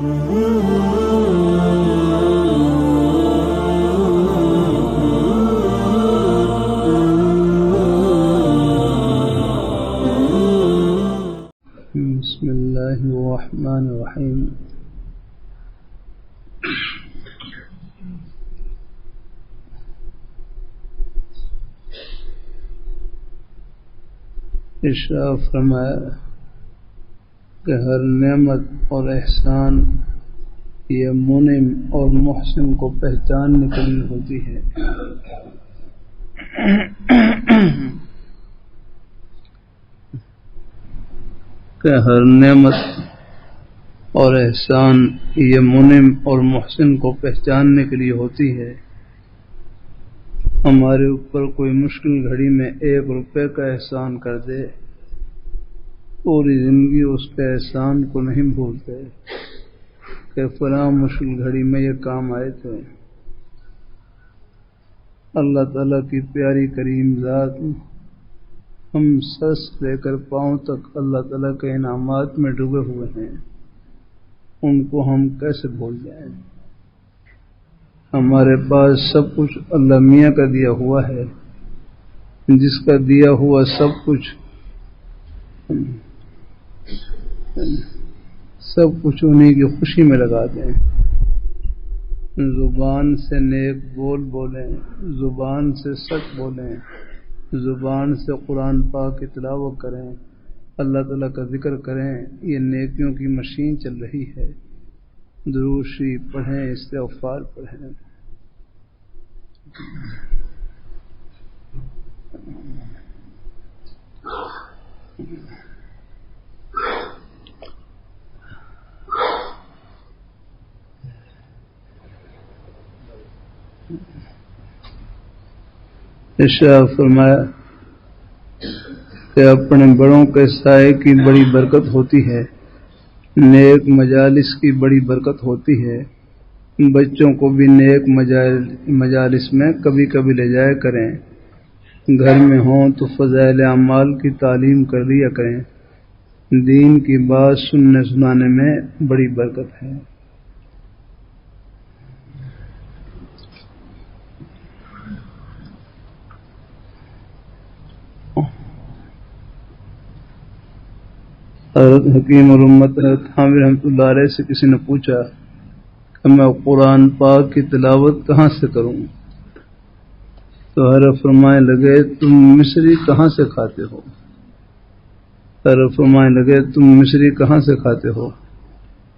بسم اللہ الرحمن الرحیم. ارشاد فرمایا کہ ہر نعمت اور احسان یہ منعم اور محسن کو پہچاننے کے لیے ہوتی ہے. کہ ہر نعمت اور احسان یہ منعم اور محسن کو پہچاننے کے لیے ہوتی ہے. ہمارے اوپر کوئی مشکل گھڑی میں 1 روپے کا احسان کر دے، پوری زندگی اس کے احسان کو نہیں بھولتے کہ فلاں مشکل گھڑی میں یہ کام آئے تھے. اللہ تعالیٰ کی پیاری کریم ذات ہم سر سے لے کر پاؤں تک اللہ تعالیٰ کے انعامات میں ڈوبے ہوئے ہیں، ان کو ہم کیسے بھول جائیں؟ ہمارے پاس سب کچھ اللہ میاں کا دیا ہوا ہے، جس کا دیا ہوا سب کچھ انہیں کی خوشی میں لگا دیں. زبان سے نیک بول بولیں، زبان سے سچ بولیں، زبان سے قرآن پاک کی تلاوت کریں، اللہ تعالیٰ کا ذکر کریں. یہ نیکیوں کی مشین چل رہی ہے. درود شریف پڑھیں، استغفار پڑھیں. ارشاد فرمایا کہ اپنے بڑوں کے سائے کی بڑی برکت ہوتی ہے، نیک مجالس کی بڑی برکت ہوتی ہے. بچوں کو بھی نیک مجالس میں کبھی کبھی لے جایا کریں. گھر میں ہوں تو فضائل اعمال کی تعلیم کر لیا کریں. دین کی بات سننے سنانے میں بڑی برکت ہے. حضرت حکیم الامت حامد رحمۃ اللہ علیہ سے کسی نے پوچھا کہ میں قرآن پاک کی تلاوت کہاں سے کروں؟ تو حضرت فرمانے لگے تم مصری کہاں سے کھاتے ہو؟ حضرت فرمانے لگے تم مصری کہاں سے کھاتے ہو؟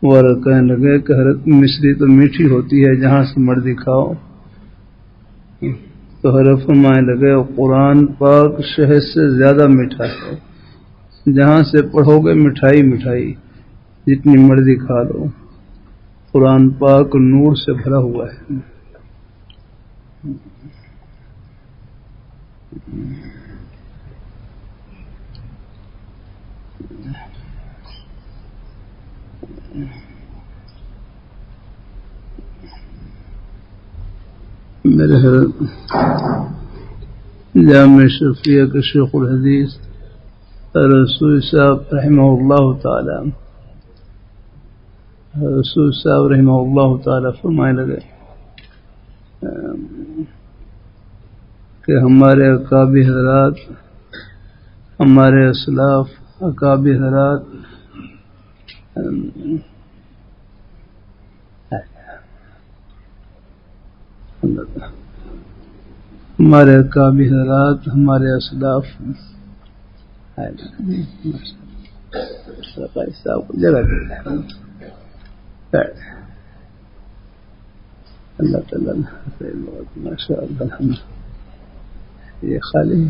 وہ حضرت کہنے لگے کہ حضرت مصری تو میٹھی ہوتی ہے، جہاں سے مرضی کھاؤ. تو حضرت فرمانے لگے قرآن پاک شہد سے زیادہ میٹھا ہے، جہاں سے پڑھو گے مٹھائی مٹھائی، جتنی مرضی کھا لو. قرآن پاک نور سے بھرا ہوا ہے. میرے حضرت جامع شفیع کے شیخ الحدیث رسول صاحب رحمہ اللہ تعالی فرمائے لگے کہ ہمارے اکابر حضرات، ہمارے اسلاف اکابر حضرات ہمارے اکابر حضرات، ہمارے اسلاف صاحب کو جگہ دے اللہ تعالیٰ. ماشاء اللہ یہ خالی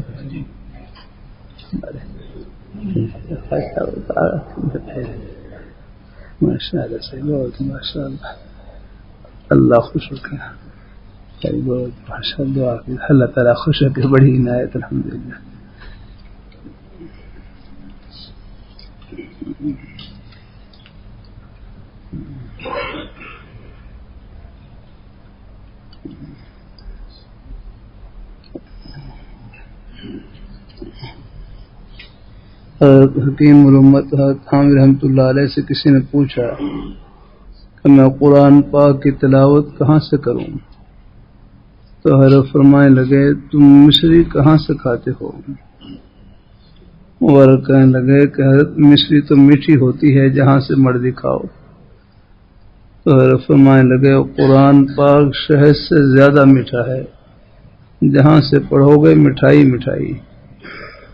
ماشاء اللہ صحیح بہت ماشاء اللہ. اللہ خوش ہو کے بہت ماشاء اللہ. اللہ تعالیٰ خوش ہو کے بڑی عنایت الحمدللہ. حکیم الامت حامد رحمۃ اللہ علیہ سے کسی نے پوچھا کہ میں قرآن پاک کی تلاوت کہاں سے کروں؟ تو حضرت فرمائے لگے تم مصری کہاں سے کھاتے ہو؟ اور کہنے لگے کہ حضرت مصری تو میٹھی ہوتی ہے جہاں سے مرضی کھاؤ۔ تو حضرت فرمائے لگے قرآن پاک شہد سے زیادہ میٹھا ہے، جہاں سے پڑھو گے مٹھائی مٹھائی،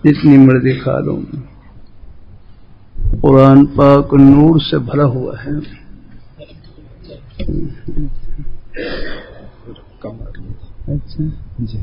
جتنی مرضی کھا لو۔ قرآن پاک نور سے بھرا ہوا ہے۔ اچھا جی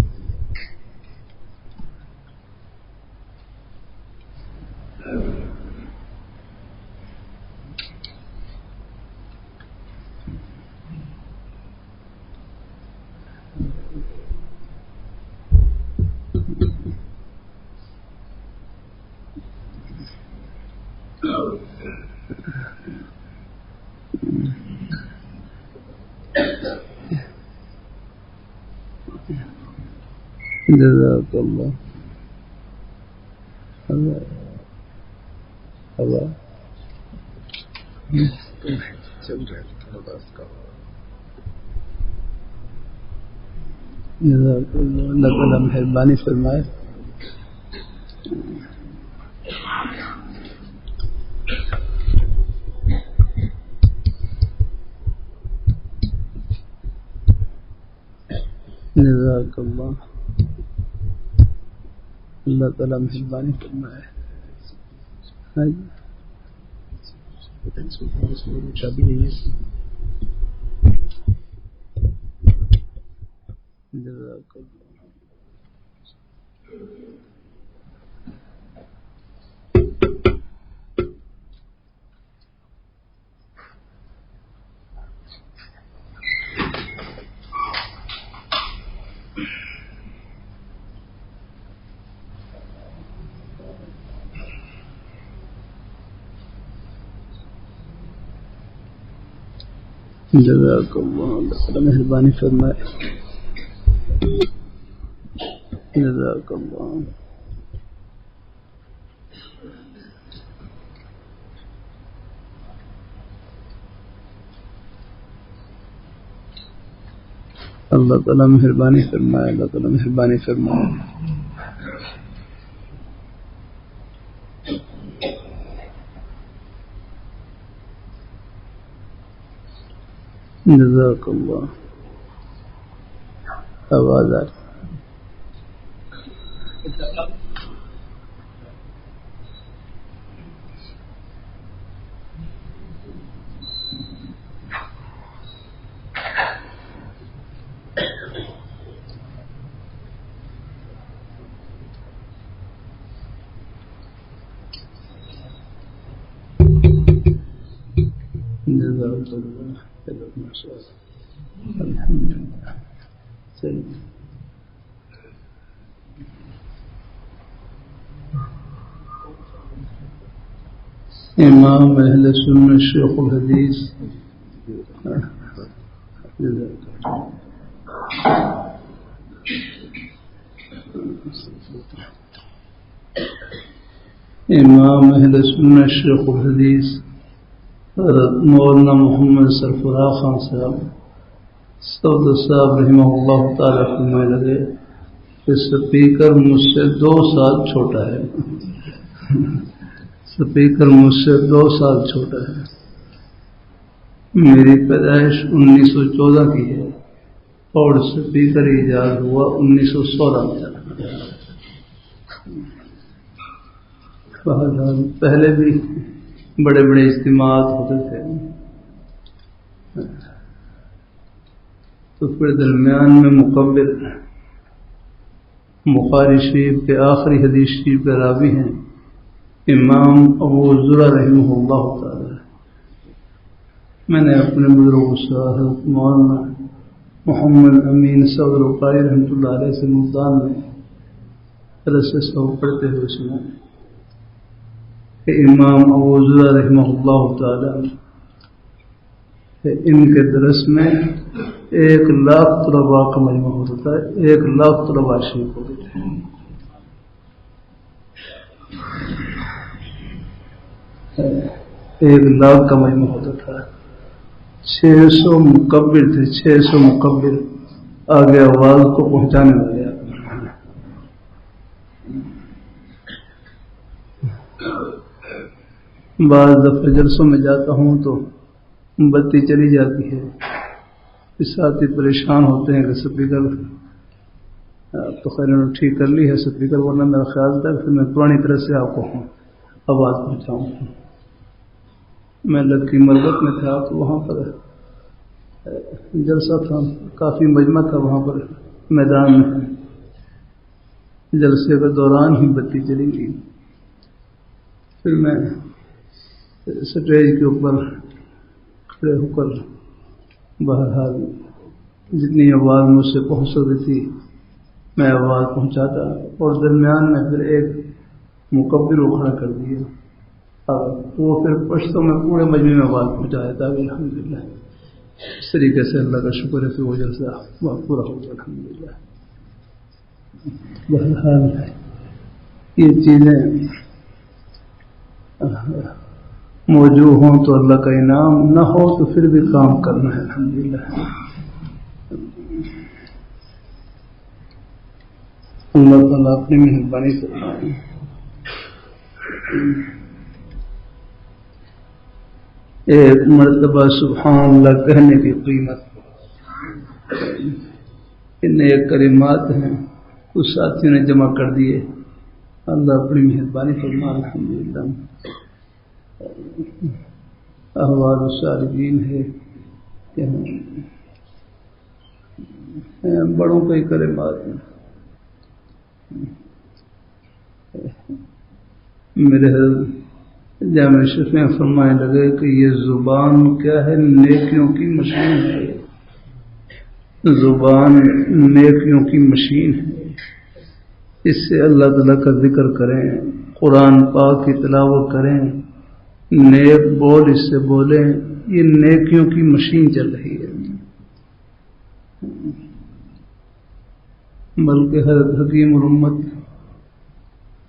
جزاک اللہ۔ اللہ جزاک اللہ، اللہ تعالیٰ مہربانی فرمائے۔ جزاک اللہ، اللہ تعالیٰ مہربانی فرمائے۔ جزاک اللہ۔ جزاک اللہ، اللہ تعالیٰ مہربانی فرمائے۔ جزاک اللہ۔ اللہ تعالیٰ مہربانی فرمائے، اللہ تعالیٰ مہربانی فرمائے۔ جزاک اللہ۔ آواز آ رہی؟ جزاک اللہ۔ الحمدللہ۔ امام اہل سنت شیخ الحدیث امام اہل سنت شیخ الحدیث مولانا محمد سرفراز خان صاحب سعود صاحب رحمہ اللہ تعالیٰ فرمائے لگے کہ سپیکر مجھ سے 2 سال چھوٹا ہے۔ سپیکر مجھ سے 2 سال چھوٹا ہے۔ میری پیدائش 1914 کی ہے اور سپیکر ایجاد ہوا 1916 میں۔ پہلے بھی بڑے بڑے اجتماعات ہوتے تھے، تو پھر درمیان میں مقبل بخاری شریف کے آخری حدیث شریف کے راوی ہیں امام ابو زرع رحمہ اللہ تعالی۔ میں نے اپنے بزرگ حضرت مولانا محمد امین سعود القاری رحمۃ اللہ علیہ سے ملتان میں درس پڑھتے ہوئے سنا کہ امام ابو زرع رحمہ اللہ تعالی ان کے درس میں 1,00,000 طلباء کا مجمع ہوتا تھا، 1,00,000 طلباء شریف ہوتے تھے۔ 1,00,000 کا مجمع ہوتا تھا۔ 600 مکبر تھے، 600 مکبر آگے آواز کو پہنچانے والے۔ بعض دفعہ جلسوں میں جاتا ہوں تو بتی چلی جاتی ہے، ساتھی پریشان ہوتے ہیں کہ سپیکر تو خیر انہوں نے ٹھیک کر لی ہے سپیکر، ورنہ میرا خیال تھا کہ میں پرانی طرح سے آپ کو آواز پہنچاؤں۔ میں لڑکی مربت میں تھا تو وہاں پر جلسہ تھا، کافی مجمع تھا وہاں پر میدان میں، جلسے کے دوران ہی بتی چلی گئی۔ پھر میں سٹیج کے اوپر کھڑے ہو کر بہرحال جتنی آواز مجھ سے پہنچ سکتی تھی میں آواز پہنچاتا، اور درمیان میں پھر ایک مکبر کو کھڑا کر دیا، وہ پھر پشتوں میں پورے مجمع میں آواز پہنچایا تھا۔ الحمدللہ اس طریقے سے اللہ کا شکر ہے کہ وہ جلسہ پورا ہو گیا الحمدللہ۔ بہرحال یہ چیزیں موجود ہوں تو اللہ کا انعام، نہ ہو تو پھر بھی کام کرنا ہے الحمدللہ۔ اللہ تعالیٰ اپنی مہربانی فرمائے۔ ایک مرتبہ سبحان اللہ کہنے کی قیمت، ان ایک کلمات ہیں کچھ ساتھیوں نے جمع کر دیے، اللہ اپنی مہربانی فرمائے الحمدللہ۔ احوال الصالحین ہے، بڑوں کے کلمات ہیں۔ میرے جامع شفیع فرمانے لگے کہ یہ زبان کیا ہے؟ نیکیوں کی مشین ہے، زبان نیکیوں کی مشین ہے، اس سے اللہ تعالیٰ کا ذکر کریں، قرآن پاک کی تلاوت کریں، نیک بول اس سے بولیں، یہ نیکیوں کی مشین چل رہی ہے۔ بلکہ حضرت حکیم الامت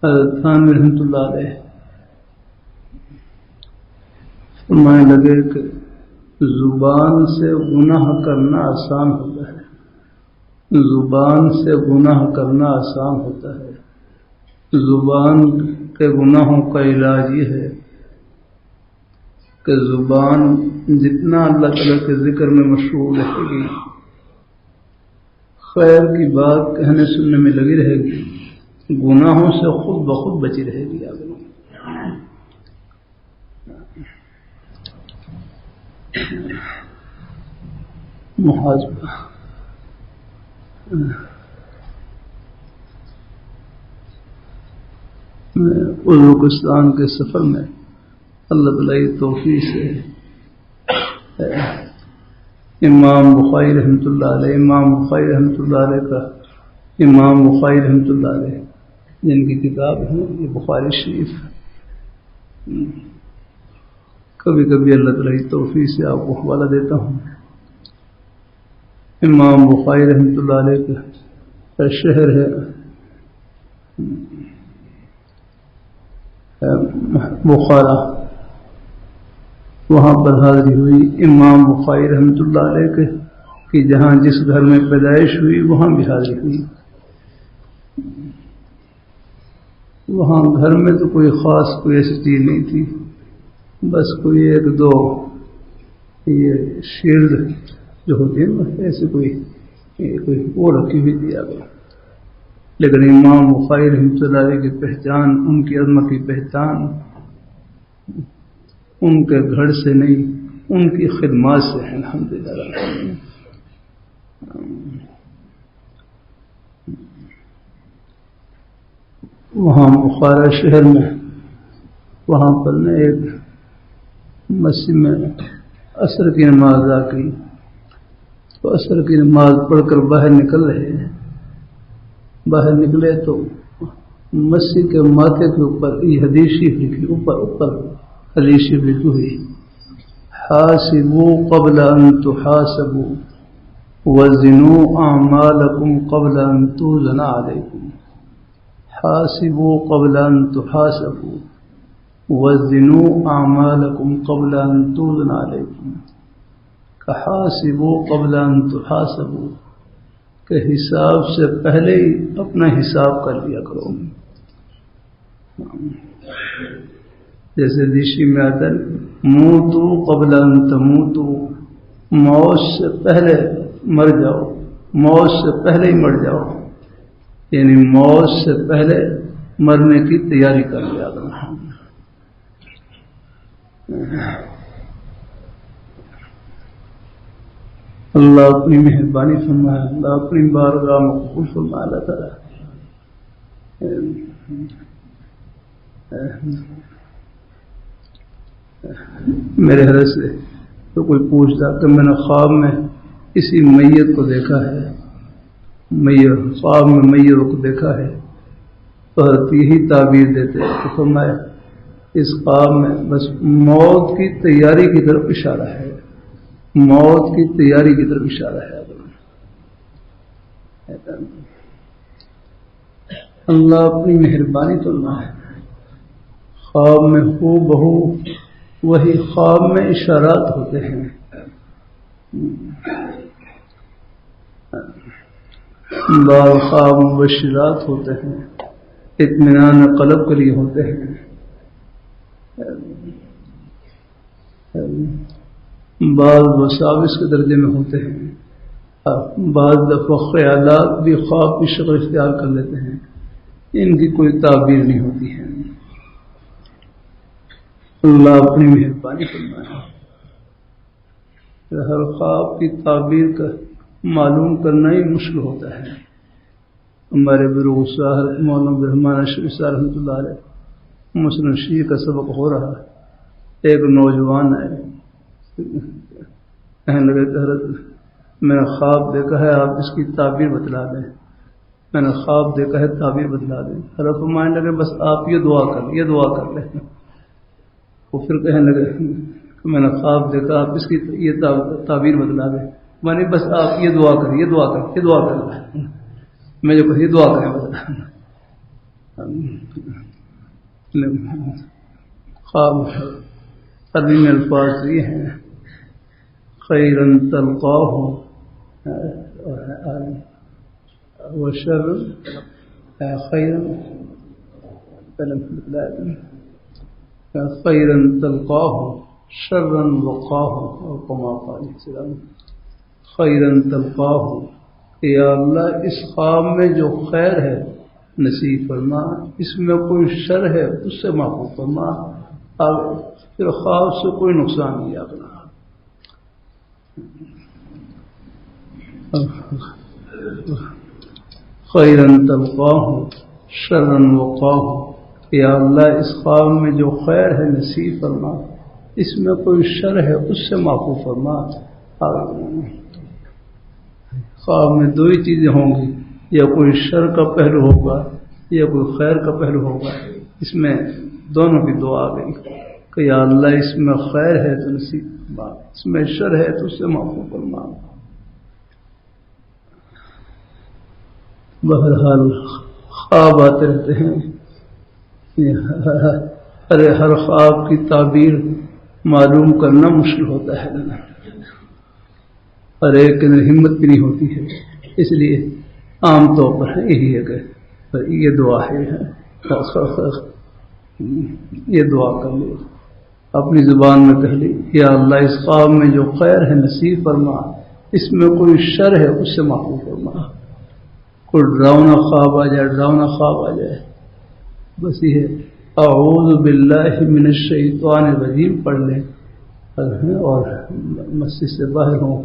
حضرت تھانوی رحمۃ اللہ علیہ فرمانے لگے کہ زبان سے گناہ کرنا آسان ہوتا ہے، زبان سے گناہ کرنا آسان ہوتا ہے، زبان کے گناہوں کا علاج یہ ہے کہ زبان جتنا اللہ تعالیٰ کے ذکر میں مشغول رہے گی، خیر کی بات کہنے سننے میں لگی رہے گی، گناہوں سے خود بخود بچی رہے گی۔ آگے محاسبہ، میں ازبکستان کے سفر میں اللہ تعالیٰ کی توفیق سے امام بخاری رحمۃ اللہ علیہ، امام بخاری رحمۃ اللہ علیہ کا امام بخاری رحمۃ اللہ علیہ جن کی کتاب ہے یہ بخاری شریف، کبھی کبھی اللہ تعالیٰ کی توفیق سے آپ کو حوالہ دیتا ہوں۔ امام بخاری رحمۃ اللہ علیہ کا شہر ہے بخارا، وہاں پر حاضری ہوئی امام بخاری رحمۃ اللہ علیہ کے کہ جہاں جس گھر میں پیدائش ہوئی وہاں بھی حاضری ہوئی۔ وہاں گھر میں تو کوئی خاص کوئی ایسی چیز نہیں تھی، بس کوئی ایک دو یہ شیلڈ جو ہوتی ہے نا ایسے کوئی وہ رکھی ہوئی تھی آگے، لیکن امام بخاری رحمۃ اللہ علیہ کی پہچان، ان کی عظمت کی پہچان ان کے گھر سے نہیں، ان کی خدمات سے ہے الحمدللہ۔ وہاں بخارا شہر میں وہاں پر نے ایک مسجد میں عصر کی نماز ادا کی، تو عصر کی نماز پڑھ کر باہر نکل رہے ہیں، باہر نکلے تو مسجد کے ماتھے کے اوپر یہ حدیث شریف لکھی، اوپر حدیث شریف لکھی ہوئی، حاسبوا قبل ان تحاسبوا وزنوا اعمالکم قبل ان توزن علیکم، حاسبوا قبل ان تحاسبوا وزنوا اعمالکم قبل ان توزن علیکم۔ حاسبوا قبل ان تحاسبوا، کہ حساب سے پہلے ہی اپنا حساب کر لیا کرو. جیسے ریشی میں آتا ہے موتوا قبل ان تموتوا، موت سے پہلے مر جاؤ، موت سے پہلے ہی مر جاؤ، یعنی موت سے پہلے مرنے کی تیاری کر لیا کرو. اللہ اپنی مہربانی فرمائے، اللہ اپنی بارگاہ میں قبول فرمائے. اللہ تعالیٰ میرے حضرت سے تو کوئی پوچھتا کہ میں نے خواب میں کسی میت کو دیکھا ہے، خواب میں میت کو دیکھا ہے، تو حضرت یہی تعبیر دیتے تو فرمایا اس خواب میں بس موت کی تیاری کی طرف اشارہ ہے، موت کی تیاری کی طرف اشارہ ہے. اللہ اپنی مہربانی فرمائے. خواب میں ہو بہو وہی خواب میں اشارات ہوتے ہیں. بعض خواب مبشرات ہوتے ہیں، اطمینان قلب کے لیے ہوتے ہیں. بعض وساوس کے درجے میں ہوتے ہیں، بعض دفعہ خیالات بھی خواب کی شکل اختیار کر لیتے ہیں، ان کی کوئی تعبیر نہیں ہوتی ہے. اللہ اپنی مہربانی فرمائے. ہر خواب کی تعبیر کا معلوم کرنا ہی مشکل ہوتا ہے. ہمارے بزرگ حضرت مولانا رحمان اشرف صاحب رحمۃ اللہ علیہ مسلم شیعہ کا سبق ہو رہا ہے. ایک نوجوان ہے، کہنے لگے کہ حضرت میں نے خواب دیکھا ہے، آپ اس کی تعبیر بتلا دیں. میں نے خواب دیکھا ہے، تعبیر بتلا دیں. حضرت فرمانے لگے بس آپ یہ دعا کر لیں. وہ پھر کہنے لگے کہ میں نے خواب دیکھا، آپ اس کی یہ تعبیر بتلا دیں. میں نے بس آپ یہ دعا کریں. میں جو کہا یہ دعا کریں بتا. خواب عربی میں الفاظ یہ ہیں خیرن تلقاہ وشر خیرن تلقاہ شرن وقاہ، کما قال السلام. خیرن تلقاہ، یا اللہ اس خواب میں جو خیر ہے نصیب فرما، اس میں کوئی شر ہے اس سے محفوظ فرما، پھر خواب سے کوئی نقصان نہیں آنا. خیرن تلقاہ شرن وقاہ، یا اللہ اس خواب میں جو خیر ہے نصیب فرما، اس میں کوئی شر ہے اس سے محفوظ فرما. خواب میں دو ہی چیزیں ہوں گی، یا کوئی شر کا پہلو ہوگا یا کوئی خیر کا پہلو ہوگا. اس میں دونوں کی دعا آ گئی کہ یا اللہ اس میں خیر ہے تو نصیب فرما، اس میں شر ہے تو اس سے معفو فرما. بہرحال خواب آتے رہتے ہیں، ہر خواب کی تعبیر معلوم کرنا مشکل ہوتا ہے، ہر ایک کے اندر ہمت بھی نہیں ہوتی ہے. اس لیے عام طور پر یہی ہے کہ یہ دعا ہے، یہ دعا کر لو، اپنی زبان میں کہہ لی یا اللہ اس خواب میں جو خیر ہے نصیب فرما، اس میں کوئی شر ہے اس سے محفوظ فرما. کوئی ڈراؤنا خواب آ جائے بس یہ اعوذ باللہ من الشیطان الرجیم پڑھ لیں، اور مسجد سے باہر ہوں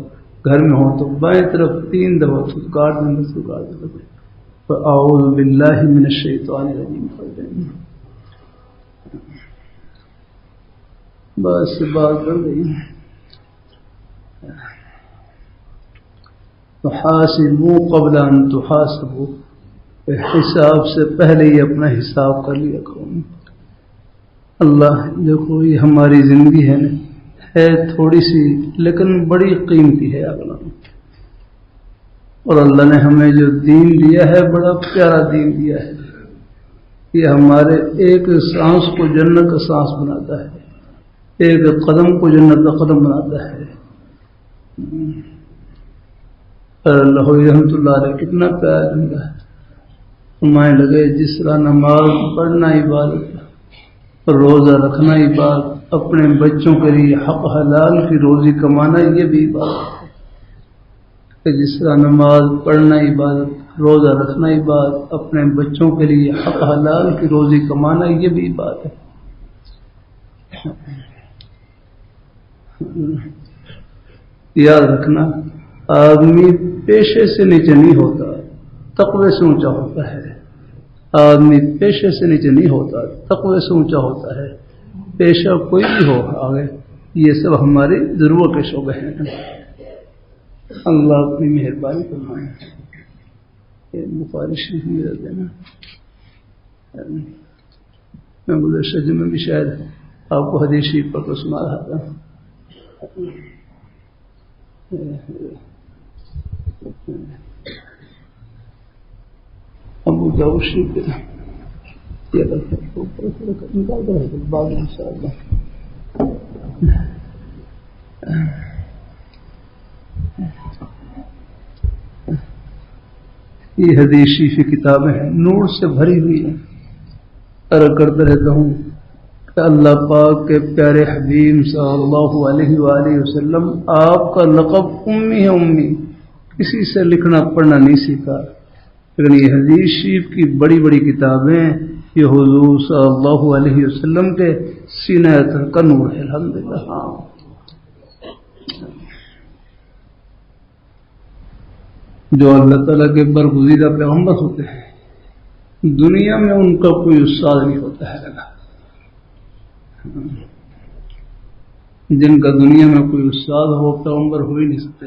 گھر میں ہوں تو بائیں طرف 3 دفعہ گاڑ دیں، اعوذ باللہ من الشیطان الرجیم پڑھ لیں. بس بات بن گئی. تحاسبوا قبل ان تحاسبوا، حساب سے پہلے ہی اپنا حساب کر لیا کرو. اللہ دیکھو یہ ہماری زندگی ہے تھوڑی سی لیکن بڑی قیمتی ہے اگلا، اور اللہ نے ہمیں جو دین دیا ہے بڑا پیارا دین دیا ہے. یہ ہمارے ایک سانس کو جنت کا سانس بناتا ہے، ایک قدم کو جنت کا قدم بناتا ہے. اللہ رحمۃ اللہ علیہ کتنا پیارا جملہ ہے. فرمانے لگے جس طرح نماز پڑھنا عبادت، روزہ رکھنا عبادت، اپنے بچوں کے لیے حق حلال کی روزی کمانا یہ بھی عبادت ہے. کہ جس طرح نماز پڑھنا عبادت، روزہ رکھنا عبادت، اپنے بچوں کے لیے حق حلال کی روزی کمانا یہ بھی عبادت ہے. یاد رکھنا آدمی پیشے سے نیچے نہیں ہوتا، تقوی سے اونچا ہوتا ہے. آدمی پیشے سے نیچے نہیں ہوتا، تقوی سے اونچا ہوتا ہے. پیشہ کوئی بھی ہو آگے، یہ سب ہماری ضرورت کے شعبے ہیں. اللہ اپنی مہربانی فرمائے. بخاری شریف میں رہتے ہیں نا، میں گزشتہ جمعے میں بھی شاید آپ کو حدیث شریف پر تو سنا رہا تھا. ابو داؤد شریف بعد انشاءاللہ. یہ حدیث شریف کتابیں ہیں، نور سے بھری ہوئی ہیں. عرض کرتا رہتا ہوں کہ اللہ پاک کے پیارے حبیب صلی اللہ علیہ وآلہ وسلم آپ کا لقب امی ہے. امی کسی سے لکھنا پڑھنا نہیں سیکھا، لیکن یہ حدیث شریف کی بڑی بڑی کتابیں یہ حضور صلی اللہ علیہ وسلم کے سینہ اطہر کا نور ہے. الحمدللہ. جو اللہ تعالیٰ کے برگزیدہ پیغمبر ہوتے ہیں، دنیا میں ان کا کوئی استاد نہیں ہوتا ہے. جن کا دنیا میں کوئی استاد ہو پیغمبر ہو ہی نہیں سکتے.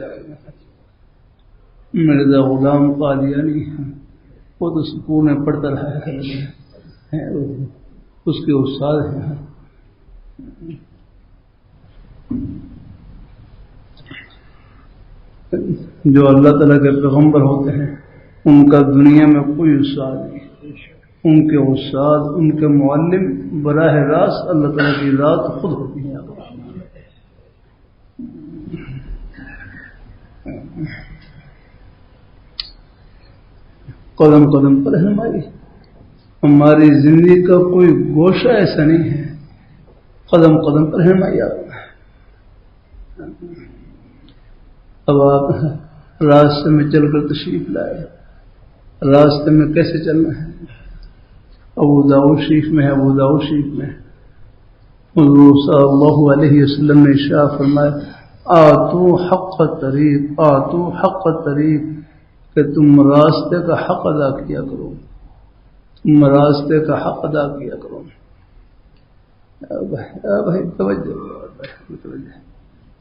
مرزا غلام قادیانی وہ تو سکون میں پڑھتا رہا ہے، اس کے استاد ہیں. جو اللہ تعالیٰ کے پیغمبر ہوتے ہیں ان کا دنیا میں کوئی استاد نہیں. ان کے استاد، ان کے معلم براہ راست اللہ تعالیٰ کی ذات خود ہوتی ہے. قدم قدم پر رہنمائی. ہماری زندگی کا کوئی گوشہ ایسا نہیں ہے قدم قدم پر رہنمائی. اب آپ راستے میں چل کر تشریف لائے، راستے میں کیسے چلنا ہے؟ ابو داؤد شریف میں ہے، ابو داؤد شریف میں حضور صلی اللہ علیہ وسلم نے ارشاد فرمایا آتو حق طریق، آتو حق طریق، کہ تم راستے کا حق ادا کیا کرو، تم راستے کا حق ادا کیا کرو. بھائی توجہ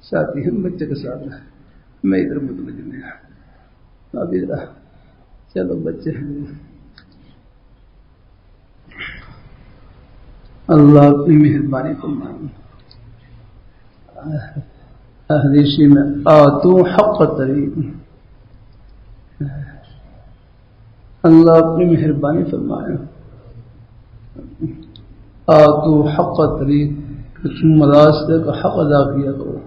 ساتھی ہم بچے کے ساتھ ہیں، میں ادھر متوجہ نہیں رہا. اب ادھر چلو بچے ہیں. اللہ اپنی مہربانی فرمائے. حدیث میں آتو حق طریق، اللہ اپنی مہربانی فرمائے. آتو حق طریق، تم راستے کا حق ادا کیا کرو.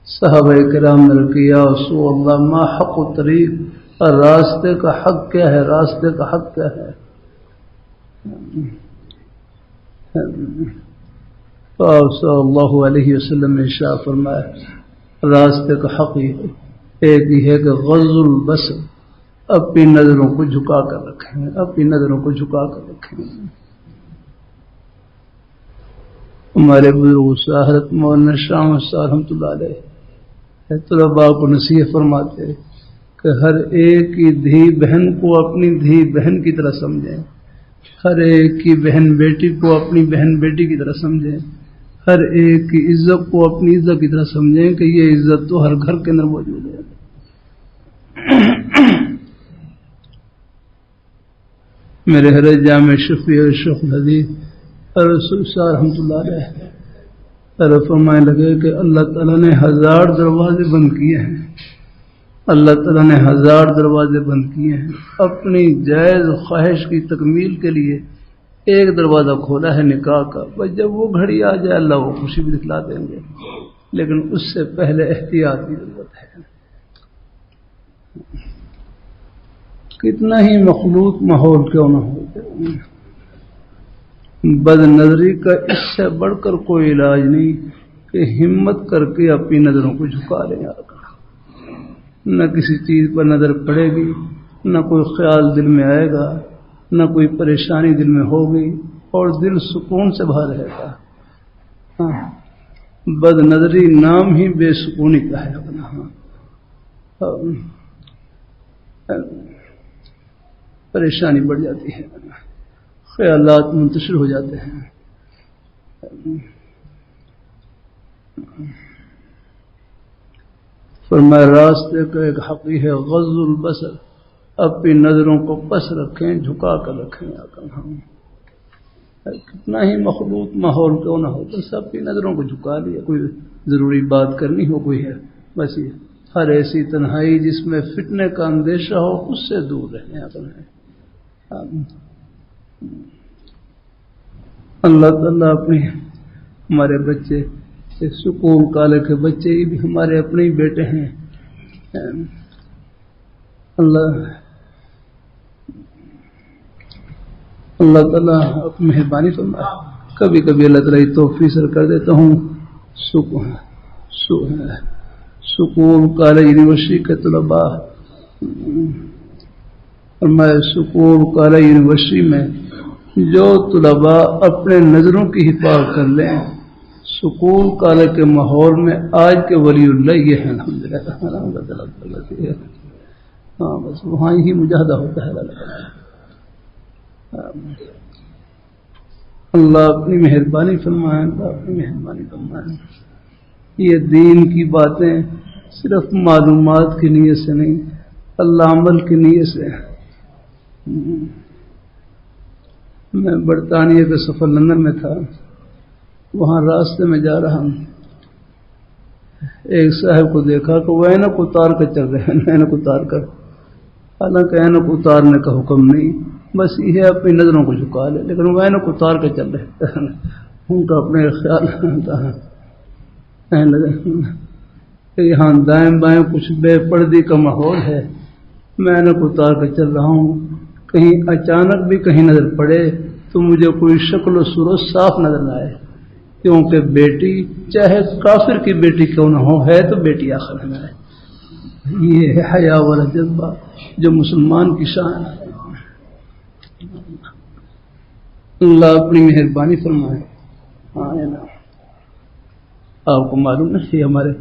صحابہ کرام نے کہا یا رسول اللہ ما حق طریق، راستے کا حق کیا ہے؟ راستے کا حق کیا ہے؟ صلی اللہ علیہ وسلم نے ارشاد فرمایا راستے کا حق یہ ہے، ایک ہی ہے کہ غض البصر، اپنی نظروں کو جھکا کر رکھیں، اپنی نظروں کو جھکا کر رکھیں. ہمارے بزرگ حضرت مولانا شاہ صاحب رحمۃ اللہ علیہ طلباء کو نصیحت فرماتے کہ ہر ایک کی دھی بہن کو اپنی دھی بہن کی طرح سمجھیں، ہر ایک کی بہن بیٹی کو اپنی بہن بیٹی کی طرح سمجھیں، ہر ایک کی عزت کو اپنی عزت کی طرح سمجھیں کہ یہ عزت تو ہر گھر کے اندر موجود ہے. میرے حضرت جامع شفیع شیخ الحدیث رسول صاحب رحمۃ اللہ علیہ فرمانے لگے کہ اللہ تعالیٰ نے 1000 دروازے بند کیے ہیں، اللہ تعالیٰ نے 1000 دروازے بند کیے ہیں، اپنی جائز خواہش کی تکمیل کے لیے ایک دروازہ کھولا ہے نکاح کا. بس جب وہ گھڑی آ جائے اللہ وہ خوشی بھی دکھلا دیں گے. لیکن اس سے پہلے احتیاط کی ضرورت ہے. کتنا ہی مخلوط ماحول کیوں نہ ہو، بد نظری کا اس سے بڑھ کر کوئی علاج نہیں کہ ہمت کر کے اپنی نظروں کو جھکا لیں. نہ کسی چیز پر نظر پڑے گی، نہ کوئی خیال دل میں آئے گا، نہ کوئی پریشانی دل میں ہوگی، اور دل سکون سے بھر رہے گا. بد نظری نام ہی بے سکونی کا ہے اپنا. پریشانی بڑھ جاتی ہے، خیالات منتشر ہو جاتے ہیں. فرمایا راستے کا ایک حقی ہے غض البصر، اپنی نظروں کو پس رکھیں، جھکا کر رکھیں. کتنا ہی مخلوط ماحول کیوں نہ ہو، بس اپنی نظروں کو جھکا لیا. کوئی ضروری بات کرنی ہو کوئی ہے، بس یہ ہر ایسی تنہائی جس میں فتنے کا اندیشہ ہو اس سے دور رہیں. اللہ تعالیٰ اپنے ہمارے بچے سکول کالج کے بچے بھی ہمارے اپنے ہی بیٹے ہیں. اللہ تعالیٰ اپنی مہربانی فرمائے. کبھی کبھی اللہ تعالیٰ توفیق سے کر دیتا ہوں سکول کالج یونیورسٹی کے طلباء، میں سکول کالج یونیورسٹی میں جو طلباء اپنے نظروں کی حفاظت کر لیں، سکول کالج کے ماحول میں آج کے ولی اللہ یہ ہیں. الحمدللہ. ہاں بس وہاں ہی مجاہدہ ہوتا ہے. اللہ اپنی مہربانی فرمائے. اللہ اپنی مہربانی فرمائے. یہ دین کی باتیں صرف معلومات کی نیت سے نہیں، اللہ عمل کی نیت سے. میں برطانیہ کے سفر لندن میں تھا، وہاں راستے میں جا رہا ہوں، ایک صاحب کو دیکھا کہ وہ اینک اتار کر چل رہے ہیں. اینک اتار کر، حالانکہ اینک اتارنے کا حکم نہیں، بس یہ اپنی نظروں کو جھکا لے، لیکن وہ اینک اتار کر چل رہے ہیں. ان کا اپنے خیال یہاں دائیں بائیں کچھ بے پردی کا ماحول ہے، میں اینک اتار کر چل رہا ہوں. کہیں اچانک بھی کہیں نظر پڑے تو مجھے کوئی شکل و صورت صاف نظر نہ آئے، کیونکہ بیٹی چاہے کافر کی بیٹی کیوں نہ ہو، ہے تو بیٹی آخر میں ہے. یہ ہے حیا والا جذبہ جو مسلمان کی شان ہے. اللہ اپنی مہربانی فرمائے. آپ کو معلوم ہے ہمارے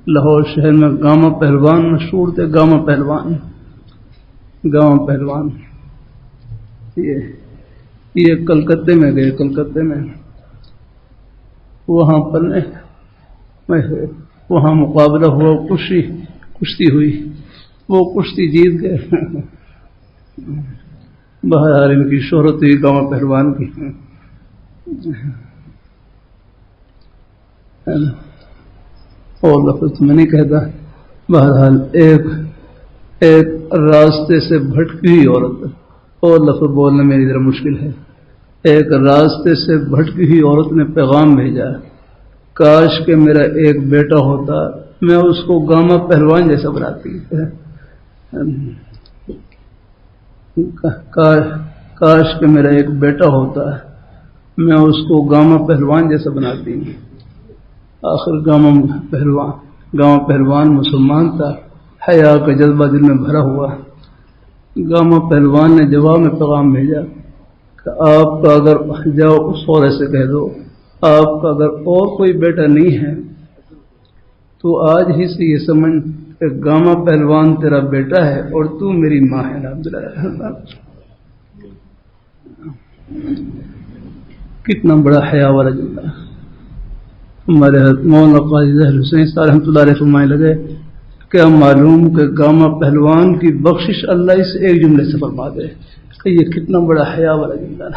لاہور شہر میں گاما پہلوان مشہور تھے. گاما پہلوان یہ کلکتے میں گئے. کلکتے میں وہاں پر وہاں مقابلہ ہوا، کشتی ہوئی، وہ کشتی جیت گئے. بہرحال ان کی شہرت ہوئی گاما پہلوان کی. اور لفظ میں نہیں کہتا. بہرحال ایک راستے سے بھٹکی ہوئی عورت، اور لفظ بولنا میری ذرا مشکل ہے، ایک راستے سے بھٹکی ہوئی عورت نے پیغام بھیجا، کاش کہ میرا ایک بیٹا ہوتا، میں اس کو گاما پہلوان جیسا بناتی. کاش کہ میرا ایک بیٹا ہوتا، میں اس کو گاما پہلوان جیسا بناتی. آخر گاما پہلوان مسلمان تھا، حیا کا جذبہ دل میں بھرا ہوا. گاما پہلوان نے جواب میں پیغام بھیجا کہ آپ کا اگر جاؤ اس عورت سے کہہ دو، آپ کا اگر اور کوئی بیٹا نہیں ہے تو آج ہی سے یہ سمجھ کہ گاما پہلوان تیرا بیٹا ہے اور تو میری ماں ہے. الحمدللہ. کتنا بڑا حیا والا جملہ. ہمارے مولانا قاضی ظاہر حسین صاحب رحمۃ اللہ علیہ فرمانے لگے کیا معلوم کہ گاما پہلوان کی بخشش اللہ اس ایک جملے سے فرما دے کہ یہ کتنا بڑا حیا والا جملہ.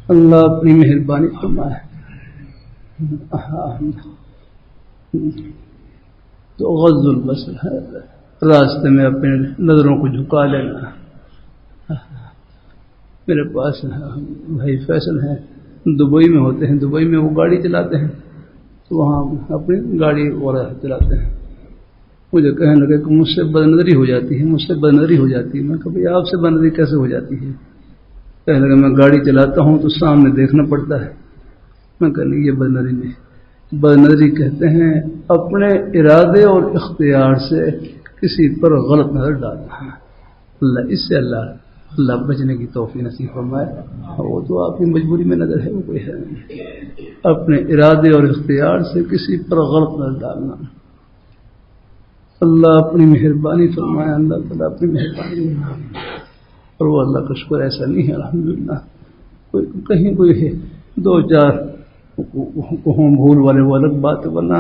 اللہ اپنی مہربانی فرمائے. تو غض البصر ہے، راستے میں اپنے نظروں کو جھکا لینا. میرے پاس بھائی فیصل ہیں، دبئی میں ہوتے ہیں، دبئی میں وہ گاڑی چلاتے ہیں، تو وہاں اپنی گاڑی وغیرہ چلاتے ہیں. مجھے کہنے لگے کہ مجھ سے بدنظری ہو جاتی ہے، مجھ سے بدنظری ہو جاتی ہے. میں کہا بھائی آپ سے بدنظری کیسے ہو جاتی ہے؟ کہنے لگا میں گاڑی چلاتا ہوں تو سامنے دیکھنا پڑتا ہے. میں کہا نہیں، یہ بدنظری نہیں. بدنظری کہتے ہیں اپنے ارادے اور اختیار سے کسی پر غلط نظر ڈالنا ہے. اللہ اس سے اللہ بچنے کی توفیق نصیب فرمائے. وہ تو آپ کی مجبوری میں نظر ہے، وہ کوئی ہے نہیں. اپنے ارادے اور اختیار سے کسی پر غلط نظر ڈالنا. اللہ اپنی مہربانی فرمائے، اللہ تعالیٰ اپنی مہربانی. اور وہ اللہ کا شکر ایسا نہیں ہے الحمدللہ. کہیں کوئی ہے دو چار بھول والے وہ الگ بات ہے، ورنہ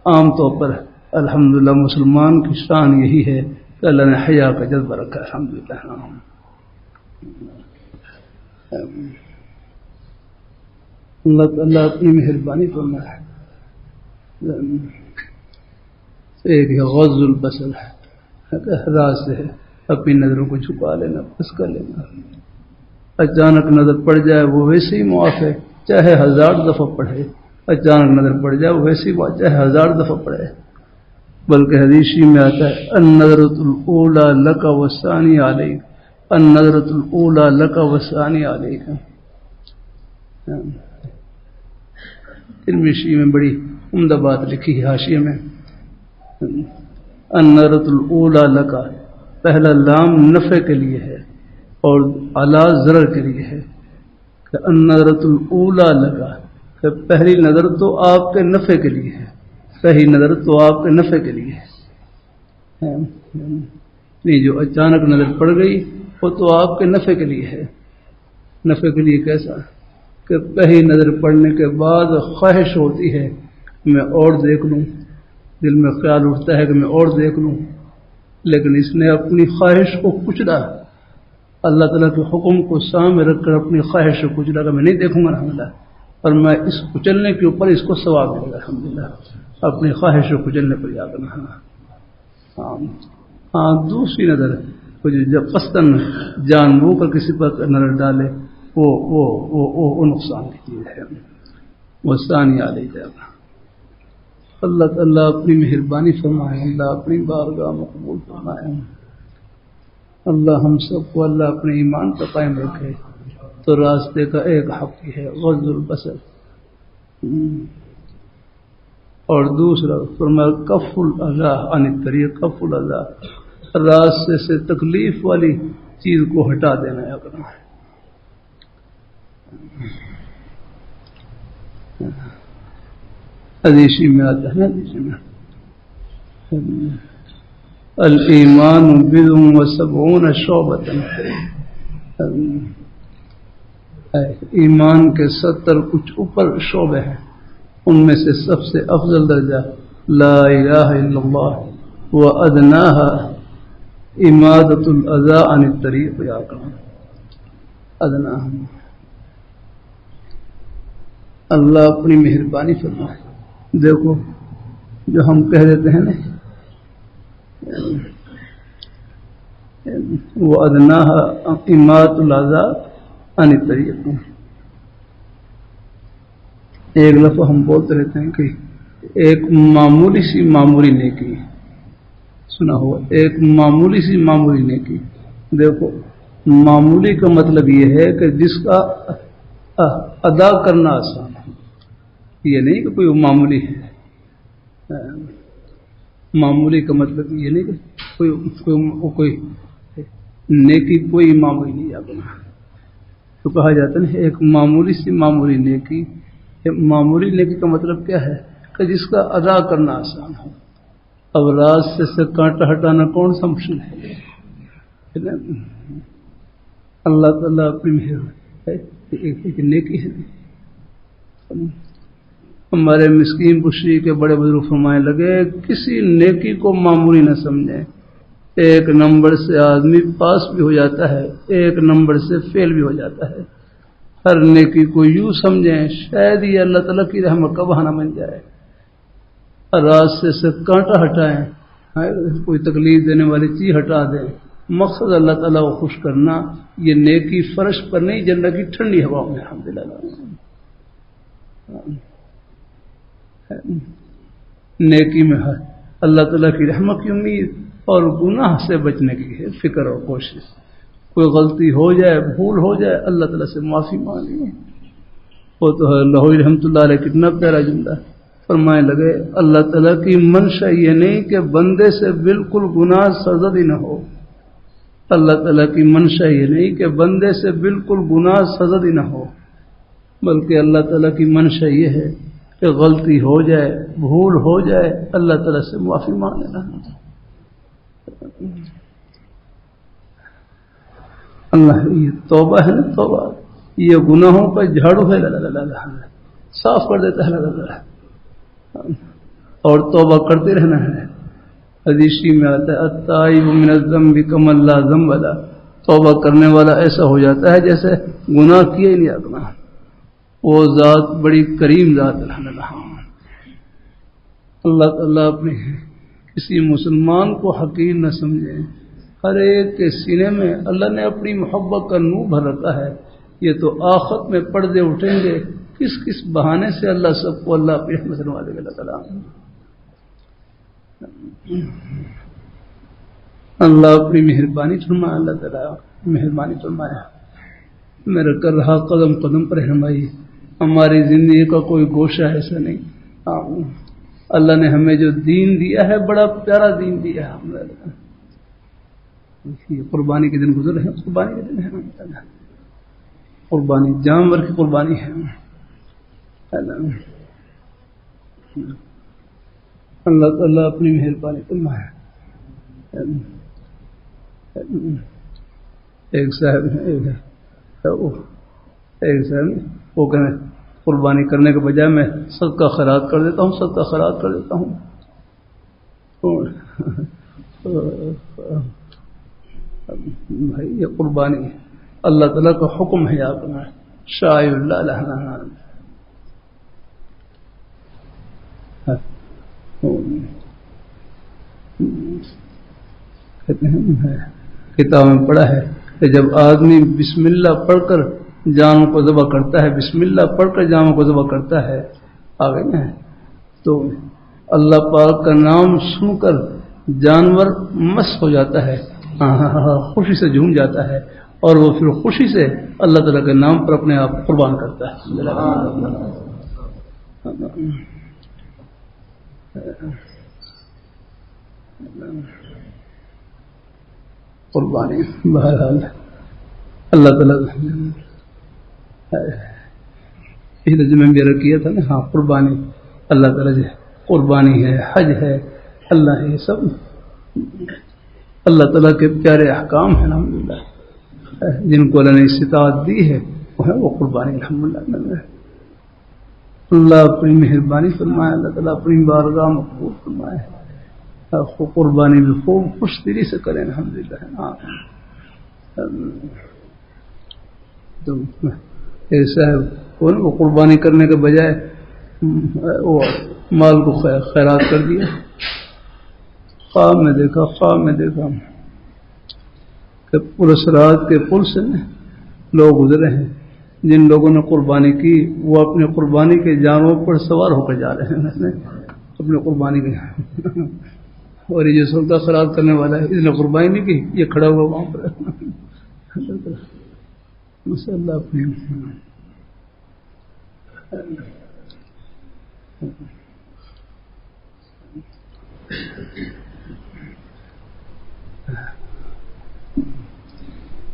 عام طور پر الحمدللہ مسلمان کی شان یہی ہے کہ اللہ نے حیا کا جذبہ رکھا ہے الحمدللہ. اللہ تعالیٰ اپنی مہربانی فرمائے. ایک ہے غض البصر، راز سے ہے اپنی نظروں کو چھپا لینا، بس کر لینا. اچانک نظر پڑ جائے وہ ویسے ہی معاف ہے چاہے 1000 دفعہ پڑھے. اچانک نظر پڑ جائے وہ ویسے ہی چاہے 1000 دفعہ پڑھے. بلکہ حدیث میں آتا ہے النظرۃ الاولی لک والثانی علیک، النظرۃ الاولی لک والثانی علیک. ترمذی میں بڑی عمدہ بات لکھی ہے حاشیے میں. النظرۃ الاولی لک، پہلا لام نفع کے لیے ہے اور اعلی ضرر کے لیے ہے. کہ النظرۃ الاولی لک، کہ پہلی نظر تو آپ کے نفع کے لیے ہے، صحیح نظر تو آپ کے نفع کے لیے ہے. نہیں جو اچانک نظر پڑ گئی وہ تو آپ کے نفع کے لیے ہے. نفع کے لیے کیسا؟ کہ پہلی نظر پڑنے کے بعد خواہش ہوتی ہے میں اور دیکھ لوں، دل میں خیال اٹھتا ہے کہ میں اور دیکھ لوں، لیکن اس نے اپنی خواہش کو کچلا. اللہ تعالیٰ کے حکم کو سامنے رکھ کر اپنی خواہش کو کچلا کہ میں نہیں دیکھوں گا الحمدللہ، اور میں اس کچلنے کے اوپر اس کو ثواب ملے گا الحمدللہ. اپنی خواہش کو کچلنے پر یاد رکھنا. ہاں دوسری نظر جب قصداً جان بوجھ کر کسی پر نظر ڈالے وہ نقصان کی چیز ہے، وہ ثانی علیہ جائے گا. اللہ تعالیٰ اپنی مہربانی فرمائے، اللہ اپنی بارگاہ میں قبول فرمائے. اللہ ہم سب کو اللہ اپنے ایمان پر قائم رکھے. تو راستے کا ایک حق ہے غض البصر، اور دوسرا فرمایا کف الاذى عن الطریق، کف الاذى راستے سے تکلیف والی چیز کو ہٹا دینا ہے. حدیث میں آتا ہے، حدیث میں الایمان بضع وسبعون شعبۃ، ایمان کے 70 کچھ اوپر شعبے ہیں، ان میں سے سب سے افضل درجہ لا الہ الا اللہ وادناها امادۃ الاذى عن الطریق. یا کرم ادناها، اللہ اپنی مہربانی فرمائے. دیکھو جو ہم کہہ دیتے ہیں نا وہ ادناها امادۃ الاذى عن الطریق، ایک لفظ ہم بولتے رہتے ہیں کہ ایک معمولی سی معمولی نیکی، سنا ہوا ایک معمولی سی معمولی نیکی. دیکھو معمولی کا مطلب یہ ہے کہ جس کا ادا کرنا آسان ہے، یہ نہیں کہ کوئی معمولی ہے. معمولی کا مطلب یہ نہیں کہ کوئی نیکی کوئی معمولی نہیں آگنا. تو کہا جاتا ہے ایک معمولی سی معمولی نیکی. معمولی نیکی کا مطلب کیا ہے کہ جس کا ادا کرنا آسان ہو. اب راستے سے کانٹا ہٹانا کون سا مشکل ہے؟ اللہ تعالیٰ اپنی ایک نیکی ہے. ہمارے مسکین کشی کے بڑے بزرگ فرمانے لگے کسی نیکی کو معمولی نہ سمجھیں. ایک نمبر سے آدمی پاس بھی ہو جاتا ہے، ایک نمبر سے فیل بھی ہو جاتا ہے. ہر نیکی کو یوں سمجھیں شاید یہ اللہ تعالیٰ کی رحمت کا بہانہ بن جائے. راستے سے کانٹا ہٹائیں، کوئی تکلیف دینے والی چیز ہٹا دیں، مقصد اللہ تعالیٰ کو خوش کرنا، یہ نیکی فرش پر نہیں، جنت کی ٹھنڈی ہوا میں الحمدللہ نیکی میں ہے اللہ تعالیٰ کی رحمت کی امید اور گناہ سے بچنے کی ہے فکر اور کوشش. کوئی غلطی ہو جائے، بھول ہو جائے، اللہ تعالیٰ سے معافی مانگیں. وہ تو ہے لاہوری رحمۃ اللہ علیہ کتنا پیارا جملہ فرمائے لگے، اللہ تعالیٰ کی منشا یہ نہیں کہ بندے سے بالکل گناہ سرزد ہی نہ ہو. اللہ تعالیٰ کی منشا یہ نہیں کہ بندے سے بالکل گناہ سرزد ہی نہ ہو، بلکہ اللہ تعالیٰ کی منشا یہ ہے کہ غلطی ہو جائے، بھول ہو جائے، اللہ تعالیٰ سے معافی مانگ لینا. اللہ یہ توبہ ہے نا، توبہ یہ گناہوں کا جھاڑو ہے، صاف کر دیتا ہے اللہ، اور توبہ کرتے رہنا ہے. حدیثی میں آتا ہے التائب من الذنب کمن لا ذنب له، توبہ کرنے والا ایسا ہو جاتا ہے جیسے گناہ کیا ہی نہیں اپنا. وہ ذات بڑی کریم ذات ہے. اللہ تعالیٰ اپنے کسی مسلمان کو حقیر نہ سمجھے. ہر ایک کے سینے میں اللہ نے اپنی محبت کا نور بھر رکھا ہے. یہ تو آخرت میں پردے اٹھیں گے، کس کس بہانے سے اللہ سب کو اللہ اپنی رحمت سے نوازے گا. اللہ تعالیٰ اللہ اپنی مہربانی فرمائے، اللہ تعالیٰ مہربانی فرمایا. میرا کر رہا قدم قدم پر رہنمائی. ہماری زندگی کا کوئی گوشہ ایسا نہیں. اللہ نے ہمیں جو دین دیا ہے بڑا پیارا دین دیا ہے. قربانی کے دن گزر رہے ہیں، قربانی کے دن ہے، قربانی جانور کی قربانی ہے. اللہ تعالیٰ اپنی مہربانی فرمائے. ایک صاحب وہ کہنے قربانی کرنے کے بجائے میں صدقہ خیرات کر دیتا ہوں، صدقہ خیرات کر دیتا ہوں. بھائی یہ قربانی اللہ تعالیٰ کا حکم ہے. آپ نے شاء اللہ لہنا کتاب میں پڑھا ہے کہ جب آدمی بسم اللہ پڑھ کر جانوں کو ذبح کرتا ہے، بسم اللہ پڑھ کر جانوں کو ذبح کرتا ہے آگے نا، تو اللہ پاک کا نام سن کر جانور مست ہو جاتا ہے، خوشی سے جھوم جاتا ہے، اور وہ پھر خوشی سے اللہ تعالیٰ کے نام پر اپنے آپ قربان کرتا ہے. قربانی بہرحال اللہ تعالیٰ میں بھی کیا تھا نا. ہاں قربانی اللہ تعالیٰ جو قربانی ہے، حج ہے، اللہ ہے، یہ سب اللہ تعالیٰ کے پیارے احکام ہیں الحمدللہ. جن کو اللہ نے استطاعت دی ہے وہ ہے وہ قربانی الحمدللہ. اللہ اپنی مہربانی فرمائے، اللہ تعالیٰ اپنی بارگاہ مقبول فرمائے. قربانی بھی خوب خوش دلی سے کریں الحمدللہ. ایسا ہے وہ قربانی کرنے کے بجائے وہ مال کو خیرات کر دیا. خواب میں دیکھا کہ پرسرات کے پل سے لوگ گزرے ہیں. جن لوگوں نے قربانی کی وہ اپنے قربانی کے جانوروں پر سوار ہو کر جا رہے ہیں اپنے قربانی کے. اور یہ جو سودا خیرات کرنے والا ہے اس نے قربانی نہیں کی، یہ کھڑا ہوا وہاں پر. ماشاء اللہ اپنی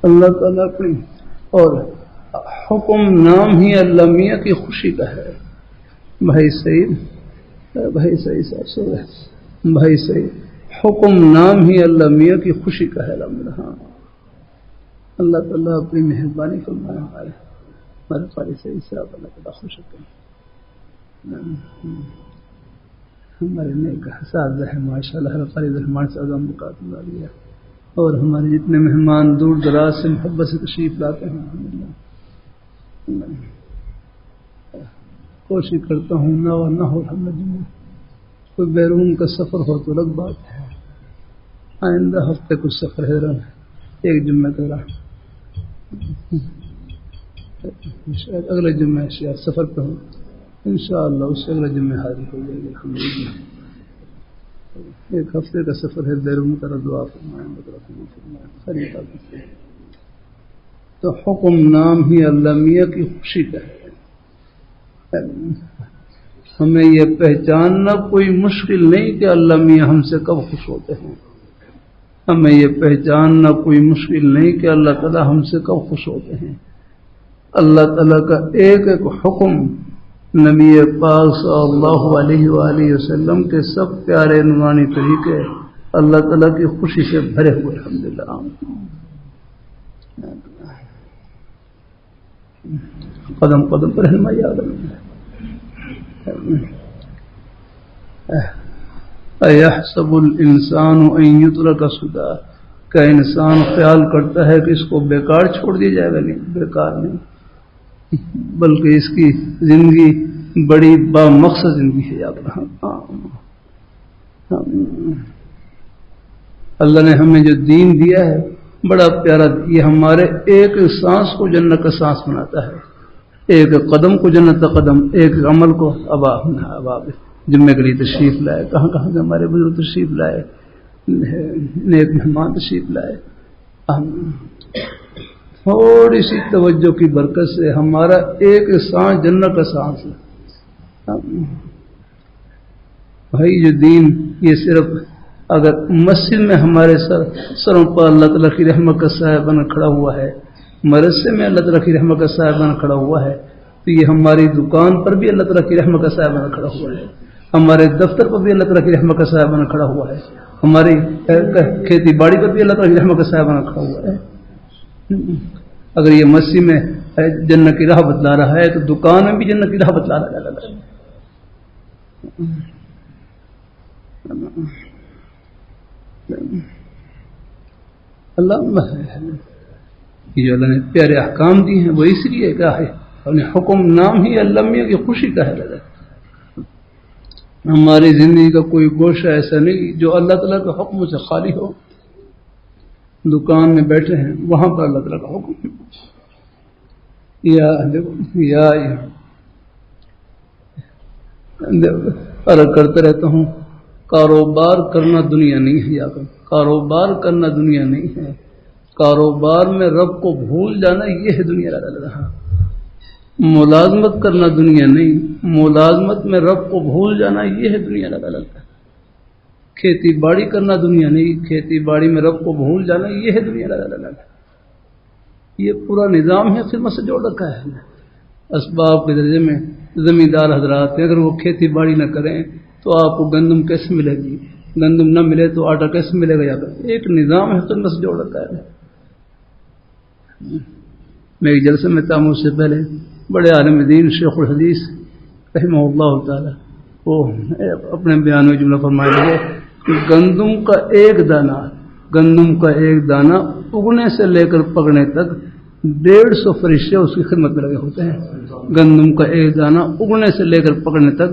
اللہ تعالیٰ اپنی اور حکم نام ہی اللہ میاں کی خوشی کا ہے. بھائی سعید حکم نام ہی اللہ میاں کی خوشی کا ہے. اللہ تعالیٰ اپنی مہربانی فرمائے ہمارے قاری سعید صاحب، اللہ تعالیٰ خوش کریں. ہمارے نیک اساتذہ ہیں ماشاء اللہ، قاری رحمان سے اعظم مقاصد عالیہ، اور ہمارے جتنے مہمان دور دراز سے محبت سے تشریف لاتے ہیں الحمدللہ. کوشش کرتا ہوں نہ ہو الحمدللہ. کوئی بیرون کا سفر ہو تو الگ بات ہے، آئندہ ہفتے کچھ سفر ہے ایک جمعہ کرا شاید اگلے جمعہ شاید سفر پہ ہوں انشاءاللہ اس سے اگلے جمعہ حاضر ہو جائے گی الحمدللہ. ایک ہفتے کا سفر ہے بیرون طرف دعا فرمائیں تو حکم نام ہی اللہ میاں کی خوشی کا ہے. ہمیں یہ پہچاننا کوئی مشکل نہیں کہ اللہ میاں ہم سے کب خوش ہوتے ہیں. ہمیں یہ پہچاننا کوئی مشکل نہیں کہ اللہ تعالیٰ ہم سے کب خوش ہوتے ہیں. اللہ تعالیٰ کا ایک ایک حکم نبی پاک صلی اللہ علیہ وآلہ وسلم کے سب پیارے نورانی طریقے اللہ تعالیٰ کی خوشی سے بھرے ہوئے الحمدللہ. قدم قدم پر رہنمائی ایحسب الانسان ان یترک سدی، کیا انسان خیال کرتا ہے کہ اس کو بیکار چھوڑ دیا جائے گا؟ نہیں، بیکار نہیں، بلکہ اس کی زندگی بڑی با مقصد زندگی ہے. یاد رہا اللہ نے ہمیں جو دین دیا ہے بڑا پیارا، یہ ہمارے ایک سانس کو جنت کا سانس بناتا ہے، ایک قدم کو جنت کا قدم، ایک عمل کو اباب. جمعے کے لیے تشریف لائے، کہاں کہاں سے ہمارے بزرگ تشریف لائے، نیک مہمان تشریف لائے. تھوڑی سی توجہ کی برکت سے ہمارا ایک سانس جنت کا سانس ہے. بھائی جو دین یہ صرف اگر مسجد میں ہمارے سروں پر اللہ تعالیٰ کی رحمت کا سایہ بن کھڑا ہوا ہے، مدرسے میں اللہ تعالیٰ کی رحمت کا سایہ بن کھڑا ہوا ہے، تو یہ ہماری دکان پر بھی اللہ تعالیٰ کی رحمت کا سایہ بن کھڑا ہوا ہے، ہمارے دفتر پر بھی اللہ تعالیٰ کی رحمت کا سایہ بن کھڑا ہوا ہے، ہماری کھیتی باڑی پر بھی اللہ تعالیٰ کی رحمت کا سایہ بن کھڑا ہوا ہے. اگر یہ مسجد میں جنت کی راہ بتلا رہا ہے تو دکان میں بھی جنت کی راہ بتلا رہا ہے. اللہ جو اللہ نے پیارے احکام دی ہیں وہ اس لیے کیا ہے، حکم نام ہی اللہ میاں کی خوشی کا ہے. ہماری زندگی کا کوئی گوشہ ایسا نہیں جو اللہ تعالیٰ کے حکم سے خالی ہو. دکان میں بیٹھے ہیں وہاں پر اللہ تعالیٰ کا حکم عرض کرتے رہتا ہوں، کاروبار کرنا دنیا نہیں ہے. یا کاروبار کرنا دنیا نہیں ہے، کاروبار میں رب کو بھول جانا یہ ہے دنیا. ملازمت کرنا دنیا نہیں، ملازمت میں رب کو بھول جانا یہ ہے دنیا. کھیتی باڑی کرنا دنیا نہیں، کھیتی باڑی میں رب کو بھول جانا یہ ہے دنیا. یہ پورا نظام ہے خدمت سے جوڑ رکھا ہے. اسباب کے درجے میں زمیندار حضرات ہیں، اگر وہ کھیتی باڑی نہ کریں تو آپ کو گندم کیسے ملے گی، گندم نہ ملے تو آٹا کیسے ملے گا. یا ایک نظام ہے خدمت سے جوڑ رکھا ہے. میں ایک جلسے میں تھا، مجھ سے پہلے بڑے عالم دین شیخ الحدیث رحمہ اللہ تعالی وہ اپنے بیان میں جملہ فرمائے لگے کہ گندم کا ایک دانہ اگنے سے لے کر پکنے تک 150 فرشتے اس کی خدمت میں لگے ہوتے ہیں. گندم کا ایک دانہ اگنے سے لے کر پکنے تک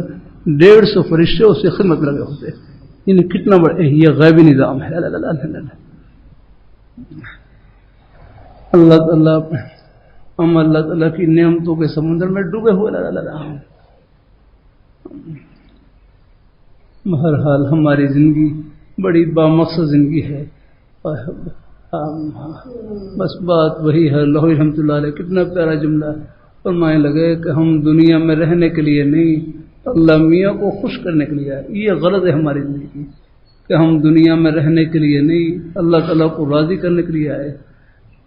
150 فرشتے اس کی خدمت میں لگے ہوتے ہیں. یعنی کتنا بڑا یہ غیبی نظام ہے. اللہ تعالیٰ ہم اللہ تعالیٰ کی نعمتوں کے سمندر میں ڈوبے ہوئے. بہرحال ہماری زندگی بڑی بامقصد زندگی ہے. بس بات وہی ہے. لاہوری رحمۃ اللہ علیہ کتنا پیارا جملہ فرمانے لگے کہ ہم دنیا میں رہنے کے لیے نہیں، اللہ میاں کو خوش کرنے کے لیے آئے. یہ غلط ہے ہماری زندگی کہ ہم دنیا میں رہنے کے لیے نہیں، اللہ تعالیٰ کو راضی کرنے کے لیے آئے.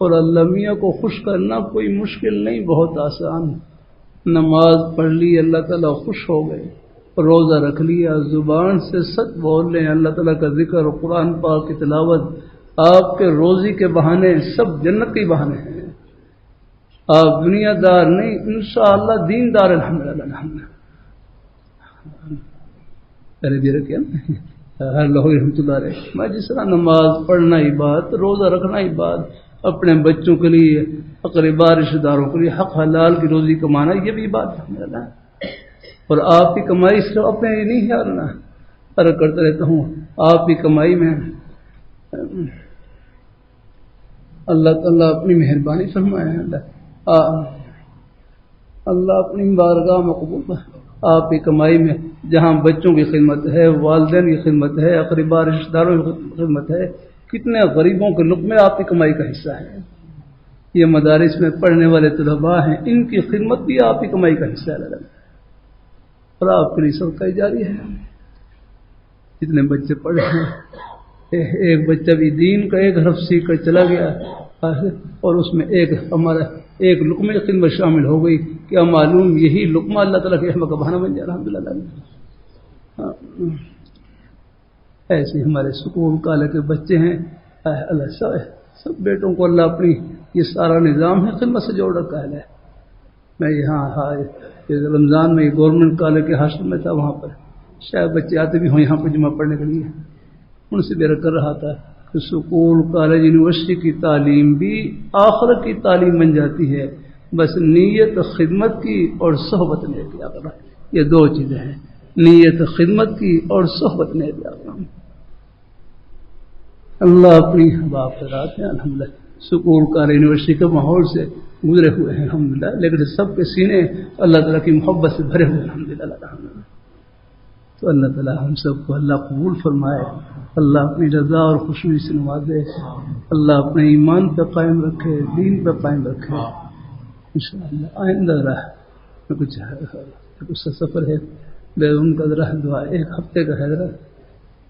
اور اللہ میاں کو خوش کرنا کوئی مشکل نہیں، بہت آسان. نماز پڑھ لی اللہ تعالیٰ خوش ہو گئے، روزہ رکھ لیا، زبان سے سچ بول لیں، اللہ تعالیٰ کا ذکر، قرآن پاک کی تلاوت، آپ کے روزی کے بہانے سب جنت کے بہانے ہیں. آپ دنیا دار نہیں، انشاءاللہ دین دار. الحمدللہ ہر لاہوری رحمۃ اللہ علیہ میں جس طرح نماز پڑھنا ہی بات، روزہ رکھنا ہی بات، اپنے بچوں کے لیے، اقربا رشتہ داروں کے لیے حق حلال کی روزی کمانا یہ بھی بات ہے. اور آپ کی کمائی صرف اپنے لیے نہیں ہے. اللہ عرض کرتا رہتا ہوں آپ کی کمائی میں اللہ تعالیٰ اپنی مہربانی فرمائے. اللہ اپنی بارگاہ میں قبول فرمائے. آپ کی کمائی میں جہاں بچوں کی خدمت ہے، والدین کی خدمت ہے، اقربا رشتہ داروں کی خدمت ہے، کتنے غریبوں کے لقمے آپ کی کمائی کا حصہ ہے. یہ مدارس میں پڑھنے والے طلباء ہیں، ان کی خدمت بھی آپ کی کمائی کا حصہ ہے اور آپ کے لیے صدقہ جاری ہے. جتنے بچے پڑھے ہیں، ایک بچہ بھی دین کا ایک حرف سیکھ کر چلا گیا اور اس میں ہمارا ایک لقمے کی خدمت شامل ہو گئی. کیا معلوم یہی لقمہ اللہ تعالیٰ کے رحمت کا بہانہ بن جائے. الحمدللہ. ایسے ہمارے سکول کالج کے بچے ہیں. اللہ سب بیٹوں کو اللہ اپنی یہ سارا نظام ہے خدمت سے جوڑ رکھا ہے. میں یہاں رمضان میں گورنمنٹ کالج کے ہاسٹل میں تھا، وہاں پر شاید بچے آتے بھی ہوں یہاں پر جمعہ پڑھنے کے لیے. ان سے بیرا کر رہا تھا کہ سکول کالج یونیورسٹی کی تعلیم بھی آخرت کی تعلیم بن جاتی ہے، بس نیت خدمت کی اور صحبت نے کیا کرنا. یہ دو چیزیں ہیں، نیت خدمت کی اور صحبت نے کیا کرنا. اللہ اپنی باقرات ہے. الحمدللہ سکول کالج یونیورسٹی کے ماحول سے گزرے ہوئے ہیں الحمدللہ، لیکن سب کے سینے اللہ تعالیٰ کی محبت سے بھرے ہوئے الحمدللہ. تو اللہ تعالیٰ ہم سب کو اللہ قبول فرمائے. اللہ اپنی رضا اور خوشبو سے نوازے. اللہ اپنے ایمان پہ قائم رکھے، دین پہ قائم رکھے انشاءاللہ. آئندہ کچھ سفر ہے بیرون کا ذرا دعا 1 ہفتے کا ہے ذرا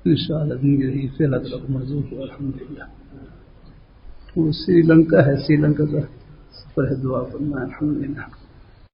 انشاءاللہ زندگی سے اللہ تعالیٰ کو منظور ہو الحمدللہ. وہ سری لنکا ہے، سری لنکا کا سفر ہے، دعا کرنا الحمدللہ.